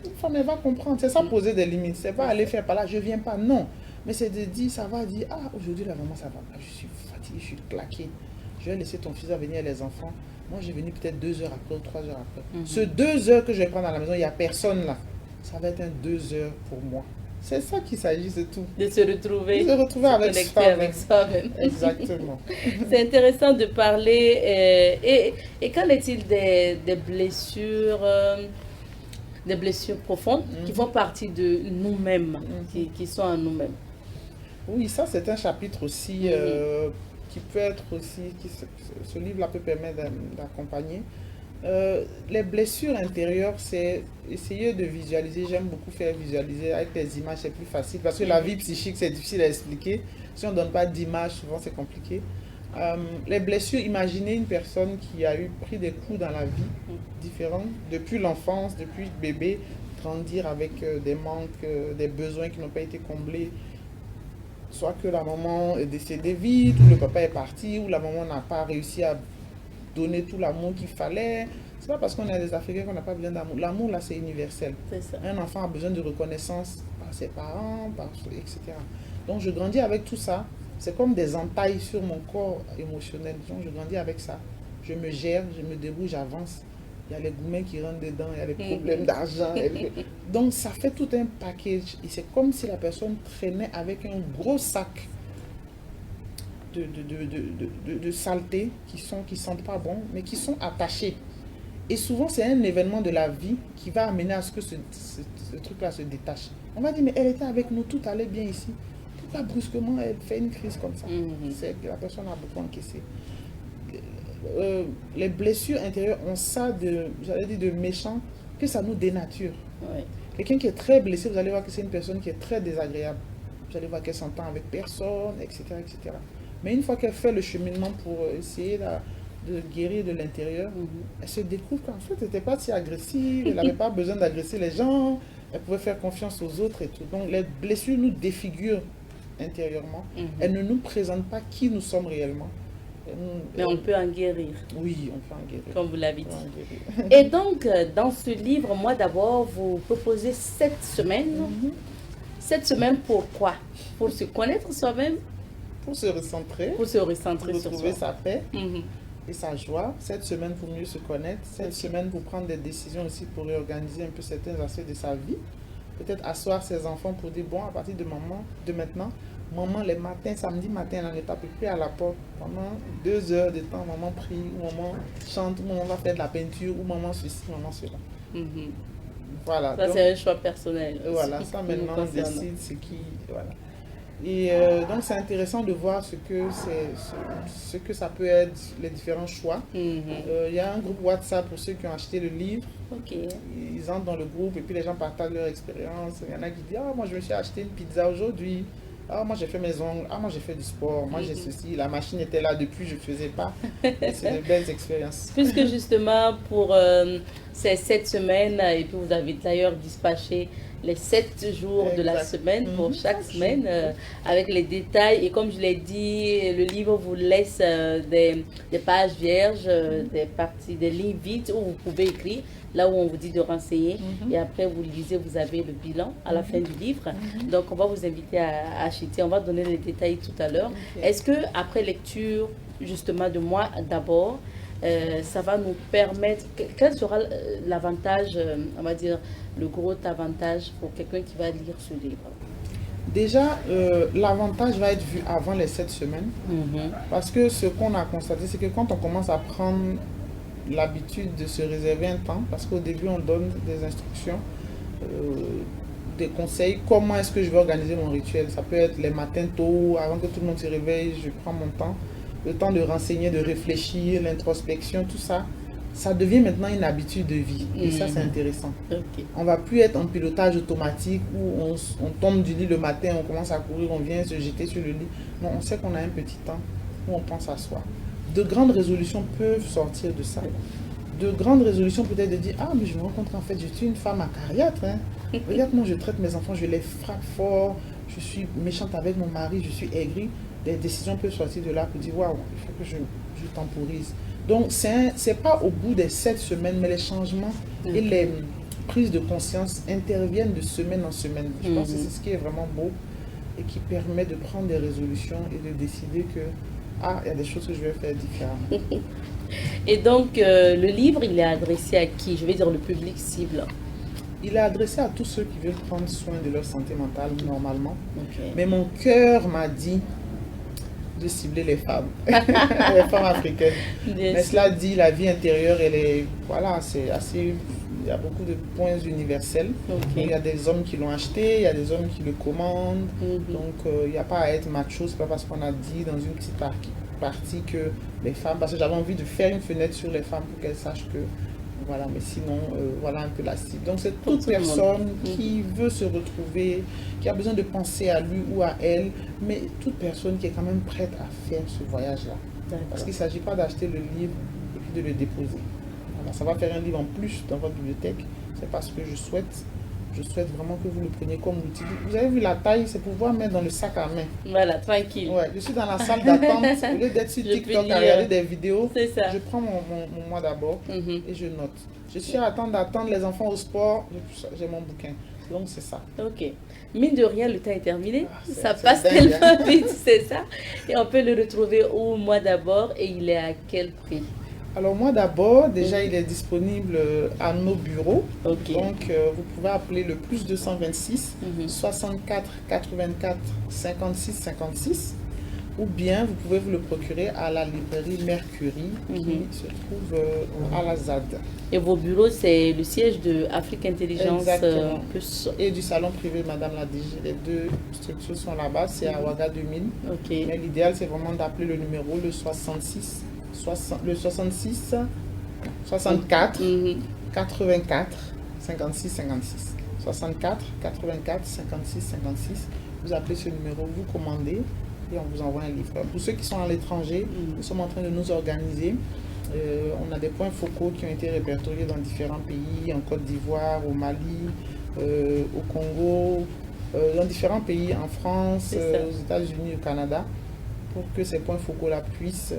Une femme, elle va comprendre. C'est ça, poser des limites. C'est pas aller faire par là, je viens pas, non. Mais c'est de dire, ça va dire, ah, aujourd'hui, la maman, ça va pas, je suis fatiguée, je suis claquée. Je vais laisser ton fils venir les enfants. Moi, je vais venir peut-être 2 heures après ou 3 heures après. Ce 2 heures que je vais prendre à la maison, il n'y a personne là. Ça va être un 2 heures pour moi. C'est ça qu'il s'agit, c'est tout. De se retrouver. De se retrouver avec soi-même. Exactement. C'est intéressant de parler. Et qu'en est-il des blessures profondes qui font partie de nous-mêmes, qui sont en nous-mêmes? Oui, ça c'est un chapitre aussi qui peut être aussi, ce livre-là peut permettre d'accompagner. Les blessures intérieures, c'est essayer de visualiser. J'aime beaucoup faire visualiser avec des images, c'est plus facile parce que la vie psychique c'est difficile à expliquer. Si on ne donne pas d'image, souvent c'est compliqué. Les blessures, imaginez une personne qui a pris des coups dans la vie différents, depuis l'enfance, depuis bébé, grandir avec des manques, des besoins qui n'ont pas été comblés. Soit que la maman est décédée vite, ou le papa est parti, ou la maman n'a pas réussi à donner tout l'amour qu'il fallait. C'est pas parce qu'on est des Africains qu'on n'a pas besoin d'amour. L'amour, là, c'est universel. Un enfant a besoin de reconnaissance par ses parents, etc. Donc, je grandis avec tout ça. C'est comme des entailles sur mon corps émotionnel. Donc, je grandis avec ça. Je me gère, je me débrouille, j'avance. Il y a les gourmets qui rentrent dedans, il y a les problèmes d'argent. Donc, ça fait tout un package. Et c'est comme si la personne traînait avec un gros sac de saletés qui sentent pas bon, mais qui sont attachés. Et souvent, c'est un événement de la vie qui va amener à ce que ce truc-là se détache. On va dire, mais elle était avec nous, tout allait bien ici. Pourquoi brusquement elle fait une crise comme ça? C'est que la personne a beaucoup encaissé. Les blessures intérieures ont ça de méchant, que ça nous dénature. Quelqu'un qui est très blessé, vous allez voir que c'est une personne qui est très désagréable. Vous allez voir qu'elle s'entend avec personne, etc., etc. Mais une fois qu'elle fait le cheminement pour essayer de guérir de l'intérieur, elle se découvre qu'en fait, elle n'était pas si agressive, elle n'avait pas besoin d'agresser les gens, elle pouvait faire confiance aux autres et tout. Donc les blessures nous défigurent intérieurement. Elles ne nous présentent pas qui nous sommes réellement. Mais on peut en guérir. Oui, on peut en guérir. Comme vous l'avez dit. Et donc, dans ce livre, moi d'abord, vous proposez 7 semaines. 7 semaines, pourquoi? Pour se connaître soi-même, pour se recentrer, Pour se recentrer pour sur retrouver soi. sa paix Mhm. et sa joie. Cette semaine pour mieux se connaître, cette semaine pour prendre des décisions aussi, pour réorganiser un peu certains aspects de sa vie. Peut-être asseoir ses enfants pour dire, bon, à partir de maintenant, maman, les matins, samedi matin, elle ne tape plus à la porte. Pendant 2 heures de temps, maman prie, ou maman chante, ou maman va faire de la peinture, ou maman ceci, maman cela. Mhm. Voilà. Ça, Donc, c'est un choix personnel. voilà, qui ça nous maintenant on concerne. décide ce qui. Voilà. Et donc c'est intéressant de voir ce que ça peut être, les différents choix. Mhm. Il y a un groupe WhatsApp pour ceux qui ont acheté le livre. Ok. Ils entrent dans le groupe et puis les gens partagent leur expérience. Il y en a qui disent, ah moi je me suis acheté une pizza aujourd'hui. Ah moi j'ai fait mes ongles. Ah moi j'ai fait du sport. Moi j'ai ceci. La machine était là depuis, je ne faisais pas. Et c'est de belles expériences. Puisque justement pour ces 7 semaines, et puis vous avez d'ailleurs dispatché les 7 jours de la Exact. semaine pour chaque semaine avec les détails. Et comme je l'ai dit, le livre vous laisse des pages vierges, des parties, des lignes vides où vous pouvez écrire, là où on vous dit de renseigner. Et après, vous lisez, vous avez le bilan à la fin du livre. Donc, on va vous inviter à acheter. On va donner les détails tout à l'heure. Ok. Est-ce que après lecture, justement, de moi d'abord, ça va nous permettre, quel sera l'avantage, on va dire, le gros avantage pour quelqu'un qui va lire ce livre? Déjà, l'avantage va être vu avant les 7 semaines. Parce que ce qu'on a constaté, c'est que quand on commence à prendre l'habitude de se réserver un temps, parce qu'au début on donne des instructions, des conseils, comment est-ce que je vais organiser mon rituel. Ça peut être les matins tôt, avant que tout le monde se réveille, je prends mon temps, le temps de renseigner, de réfléchir, l'introspection, tout ça. Ça devient maintenant une habitude de vie. Et ça, c'est intéressant. Ok. On va plus être en pilotage automatique où on tombe du lit le matin, on commence à courir, on vient se jeter sur le lit. Non, on sait qu'on a un petit temps où on pense à soi. De grandes résolutions peuvent sortir de ça. De grandes résolutions peut-être de dire, ah mais je me rends compte qu'en fait je suis une femme acariâtre. Hein. Regarde comment je traite mes enfants, je les frappe fort, je suis méchante avec mon mari, je suis aigrie. Des décisions peuvent sortir de là pour dire, waouh, il faut que je temporise. Donc, c'est pas au bout des 7 semaines, mais les changements et les prises de conscience interviennent de semaine en semaine. Je pense que c'est ce qui est vraiment beau et qui permet de prendre des résolutions et de décider que, ah, il y a des choses que je vais faire différemment. Et donc, le livre, il est adressé à qui? Je vais dire le public cible. Il est adressé à tous ceux qui veulent prendre soin de leur santé mentale normalement. Ok. Mais mon cœur m'a dit de cibler les femmes, les femmes africaines. Bien Mais sûr. cela dit, la vie intérieure, elle est, voilà, c'est assez, il y a beaucoup de points universels. Ok. Il y a des hommes qui l'ont acheté, il y a des hommes qui le commandent. Donc, il n'y a pas à être macho, c'est pas parce qu'on a dit dans une petite partie que les femmes, parce que j'avais envie de faire une fenêtre sur les femmes pour qu'elles sachent que, voilà, mais sinon, voilà un peu la cible. Donc, c'est Pour toute tout le monde. personne qui veut se retrouver, qui a besoin de penser à lui ou à elle, mais toute personne qui est quand même prête à faire ce voyage-là. Parce D'accord. qu'il ne s'agit pas d'acheter le livre et puis de le déposer. Voilà, ça va faire un livre en plus dans votre bibliothèque. C'est parce que je souhaite vraiment que vous le preniez comme outil. Vous avez vu la taille, c'est pour pouvoir mettre dans le sac à main. Voilà, tranquille. Ouais, je suis dans la salle d'attente. Au lieu d'être sur Je peux TikTok à lire. regarder des vidéos, C'est ça. je prends mon mois d'abord et je note. Je suis à d'attendre les enfants au sport, j'ai mon bouquin. Donc c'est ça. Ok. Mine de rien, le temps est terminé. c'est- Ça c'est passe dingue, tellement vite, c'est ça. Et on peut le retrouver au mois d'abord. Et il est à quel prix? Alors moi d'abord, déjà il est disponible à nos bureaux. Ok. Donc vous pouvez appeler le plus 226 64 84 56 56 ou bien vous pouvez vous le procurer à la librairie Mercury qui se trouve à la ZAD Et vos bureaux, c'est le siège de Afrique Intelligence Exactement. Plus. et du salon privé Madame la DG. Les deux structures sont là-bas, c'est à Ouaga 2000. Ok. Mais l'idéal c'est vraiment d'appeler le numéro le 66 64 84 56 56 64 84 56 56. Vous appelez ce numéro, vous commandez et on vous envoie un livre. Pour ceux qui sont à l'étranger, nous sommes en train de nous organiser. On a des points focaux qui ont été répertoriés dans différents pays, en Côte d'Ivoire, au Mali, au Congo, dans différents pays, en France, C'est ça. aux États-Unis, au Canada, pour que ces points focaux-là puissent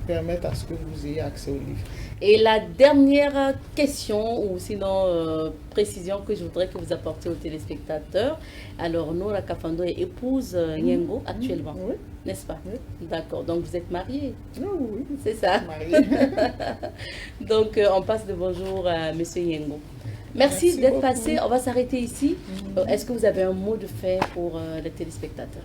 permettre à ce que vous ayez accès au livre. Et la dernière question, ou sinon précision que je voudrais que vous apportiez aux téléspectateurs. Alors, Nora Kafando est épouse Nyengo actuellement, Oui. n'est-ce pas? Oui. D'accord, donc vous êtes mariée, Oui. c'est ça? Mariée. Donc, on passe de bonjour à Monsieur Nyengo. Merci d'être beaucoup. passé, on va s'arrêter ici. Est-ce que vous avez un mot de fin pour les téléspectateurs?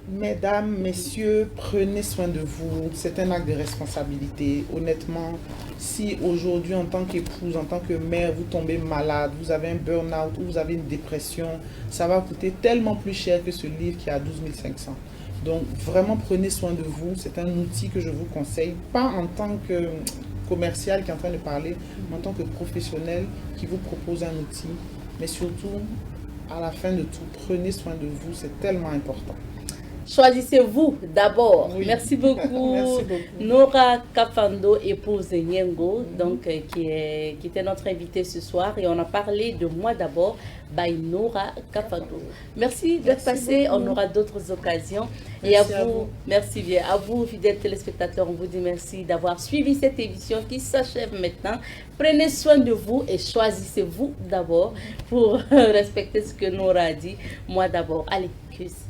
Mesdames, messieurs, prenez soin de vous. C'est un acte de responsabilité. Honnêtement, si aujourd'hui, en tant qu'épouse, en tant que mère, vous tombez malade, vous avez un burn-out ou vous avez une dépression, ça va coûter tellement plus cher que ce livre qui est à 12 500. Donc, vraiment, prenez soin de vous. C'est un outil que je vous conseille, pas en tant que commercial qui est en train de parler, mais en tant que professionnel qui vous propose un outil. Mais surtout, à la fin de tout, prenez soin de vous. C'est tellement important. Choisissez-vous d'abord. Oui. Merci beaucoup. Merci beaucoup. Nora Kafando, épouse de Nyengo, donc, qui était notre invitée ce soir. Et on a parlé de Moi d'abord by Nora Kafando. Merci d'être passé. On aura d'autres occasions. Merci et à vous, merci bien. À vous, fidèles téléspectateurs, on vous dit merci d'avoir suivi cette émission qui s'achève maintenant. Prenez soin de vous et choisissez-vous d'abord pour respecter ce que Nora a dit. Moi d'abord. Allez, cuisse.